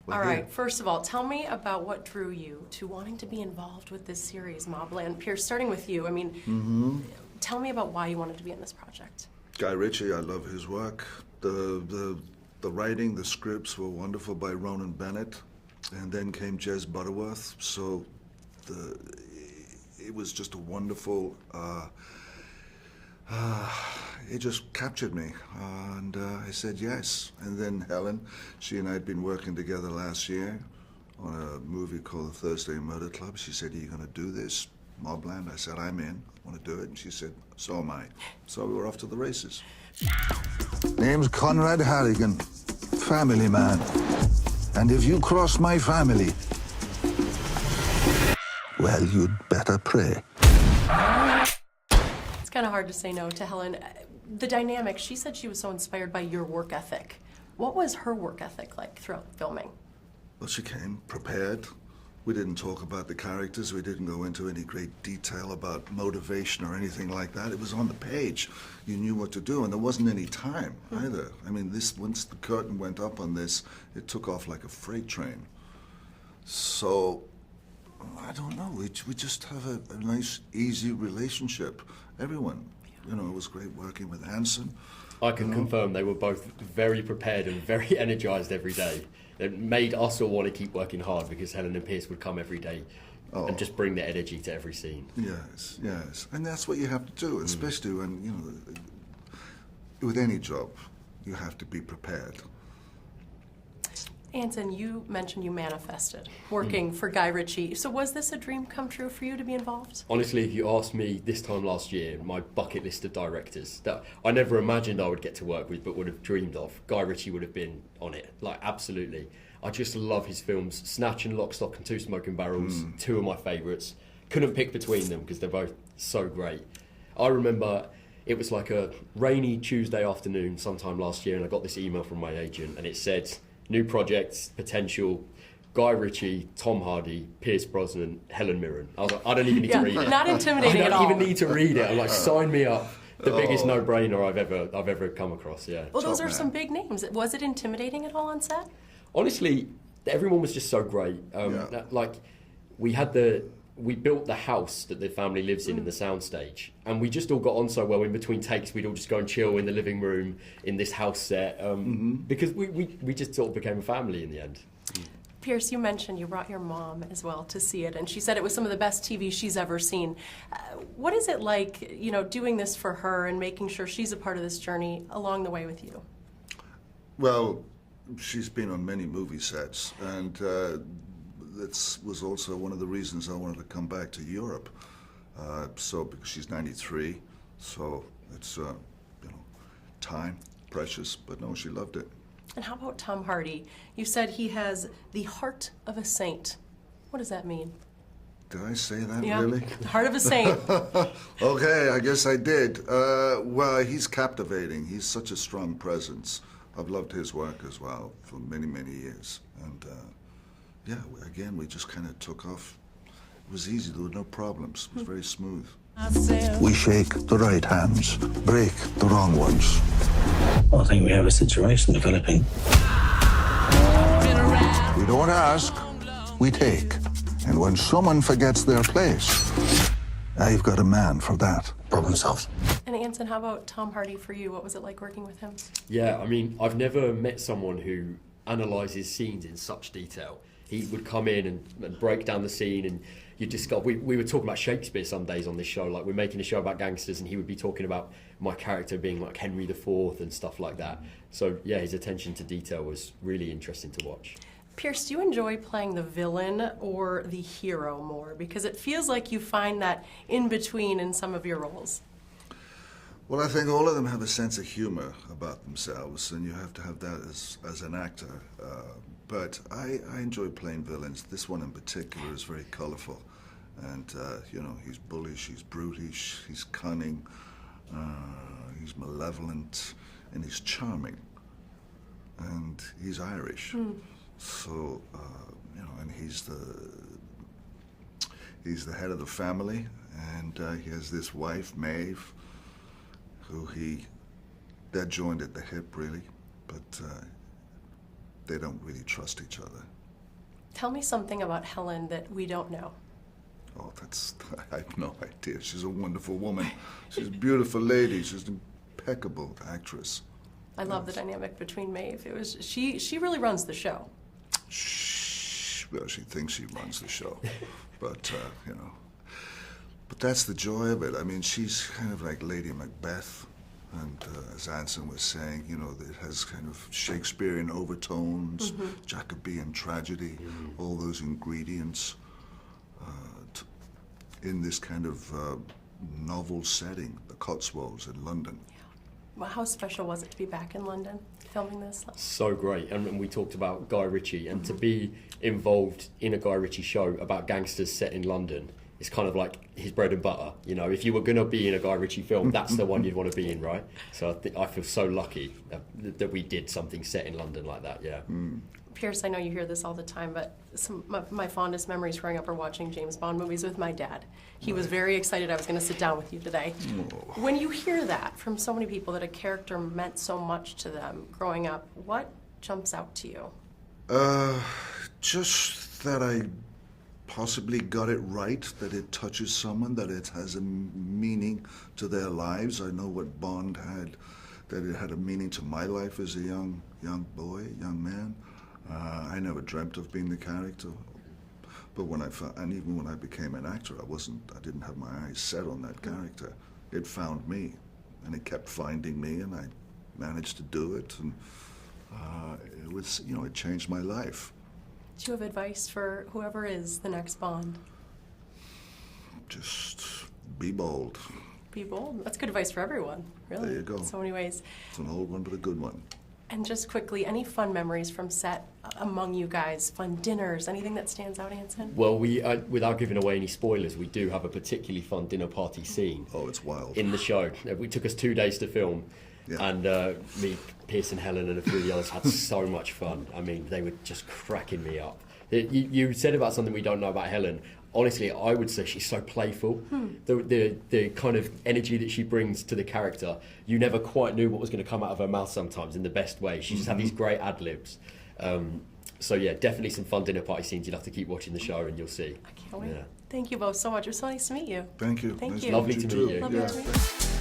All right, first of all, tell me about what drew you to wanting to be involved with this series, MobLand. Pierce, starting with you, I mean, tell me about why you wanted to be in this project. Guy Ritchie, I love his work. The writing, the scripts were wonderful by Ronan Bennett, and then came Jez Butterworth, so it was just a wonderful, it just captured me, and I said yes. And then Helen, she and I had been working together last year on a movie called The Thursday Murder Club. She said, "Are you going to do this, MobLand?" I said, "I'm in, I want to do it." And she said, "So am I." So we were off to the races. Name's Conrad Harrigan, family man. And if you cross my family, well, you'd better pray. It's kind of hard to say no to Helen. The dynamic, she said she was so inspired by your work ethic. What was her work ethic like throughout filming? Well, she came prepared. We didn't talk about the characters. We didn't go into any great detail about motivation or anything like that. It was on the page. You knew what to do, and there wasn't any time either. I mean, once the curtain went up on this, it took off like a freight train. So, I don't know. We just have a nice, easy relationship. Everyone. You know, it was great working with Anson. I can confirm they were both very prepared and very energized every day. It made us all want to keep working hard because Helen and Pierce would come every day and just bring their energy to every scene. Yes, yes. And that's what you have to do, especially when, you know, with any job, you have to be prepared. Anson, you mentioned you manifested working for Guy Ritchie. So was this a dream come true for you to be involved? Honestly, if you asked me this time last year, my bucket list of directors that I never imagined I would get to work with but would have dreamed of, Guy Ritchie would have been on it. Like, absolutely. I just love his films. Snatch and Lock, Stock and Two Smoking Barrels, two of my favourites. Couldn't pick between them because they're both so great. I remember it was like a rainy Tuesday afternoon sometime last year, and I got this email from my agent and it said, "New projects, potential, Guy Ritchie, Tom Hardy, Pierce Brosnan, Helen Mirren." I was like, I don't even need to read it. Not intimidating at all. I don't even need to read it. I'm like, sign me up. The biggest no-brainer I've ever come across, yeah. Well, those are some big names. Was it intimidating at all on set? Honestly, everyone was just so great. Like, we built the house that the family lives in the soundstage, and we just all got on so well. In between takes, we'd all just go and chill in the living room in this house set, because we just sort of became a family in the end. Pierce, you mentioned you brought your mom as well to see it, and she said it was some of the best TV she's ever seen. What is it like, you know, doing this for her and making sure she's a part of this journey along the way with you? Well, she's been on many movie sets, and that was also one of the reasons I wanted to come back to Europe. Because she's 93, so it's, you know, time, precious, but no, she loved it. And how about Tom Hardy? You said he has the heart of a saint. What does that mean? Did I say that, yeah. really? The heart of a saint. Okay, I guess I did. Well, he's captivating. He's such a strong presence. I've loved his work as well for many, many years. And yeah, again, we just kind of took off. It was easy, there were no problems. It was very smooth. We shake the right hands, break the wrong ones. Well, I think we have a situation developing. We don't ask, we take. And when someone forgets their place, I've got a man for that. Problem solved. And Anson, how about Tom Hardy for you? What was it like working with him? Yeah, I mean, I've never met someone who analyses scenes in such detail. He would come in and break down the scene, and you discover. We were talking about Shakespeare some days on this show. Like, we're making a show about gangsters, and he would be talking about my character being like Henry IV and stuff like that. So yeah, his attention to detail was really interesting to watch. Pierce, do you enjoy playing the villain or the hero more? Because it feels like you find that in between in some of your roles. Well, I think all of them have a sense of humor about themselves, and you have to have that as an actor. But I enjoy playing villains. This one in particular is very colorful. And, you know, he's bullish, he's brutish, he's cunning, he's malevolent, and he's charming. And he's Irish. So, you know, and he's the head of the family, and he has this wife, Maeve, who they're joined at the hip, really, but they don't really trust each other. Tell me something about Helen that we don't know. Oh, I have no idea. She's a wonderful woman. She's a beautiful lady. She's an impeccable actress. I love the dynamic between Maeve. She really runs the show. Well, she thinks she runs the show, but but that's the joy of it. I mean, she's kind of like Lady Macbeth, and as Anson was saying, it has kind of Shakespearean overtones, Jacobean tragedy, all those ingredients in this kind of novel setting, the Cotswolds in London. Yeah. Well, how special was it to be back in London filming this? So great. And we talked about Guy Ritchie, and to be involved in a Guy Ritchie show about gangsters set in London is kind of like his bread and butter. If you were going to be in a Guy Ritchie film, that's the one you'd want to be in, right? So I feel so lucky that we did something set in London like that, yeah. Pierce, I know you hear this all the time, but my fondest memories growing up are watching James Bond movies with my dad. He was very excited I was going to sit down with you today. Oh. When you hear that from so many people, that a character meant so much to them growing up, what jumps out to you? Just that I possibly got it right, that it touches someone, that it has a meaning to their lives. I know what Bond had, that it had a meaning to my life as a young boy, young man. I never dreamt of being the character, but and even when I became an actor, I didn't have my eyes set on that character. It found me, and it kept finding me, and I managed to do it, and it changed my life. Do you have advice for whoever is the next Bond? Just be bold. Be bold. That's good advice for everyone, really. There you go. In so many ways. It's an old one, but a good one. And just quickly, any fun memories from set among you guys? Fun dinners? Anything that stands out, Anson? Well, we without giving away any spoilers, we do have a particularly fun dinner party scene. Oh, it's wild. In the show. It took us 2 days to film. Yeah. And me, Pierce and Helen and a few of the others had so much fun. I mean, they were just cracking me up. You said about something we don't know about Helen. Honestly, I would say she's so playful. The kind of energy that she brings to the character, you never quite knew what was going to come out of her mouth sometimes in the best way. She just had these great ad-libs. So yeah, definitely some fun dinner party scenes. You'll have to keep watching the show and you'll see. I can't wait. Yeah. Thank you both so much. It was so nice to meet you. Thank you. Thank Nice you. Lovely to meet you. Lovely to meet you.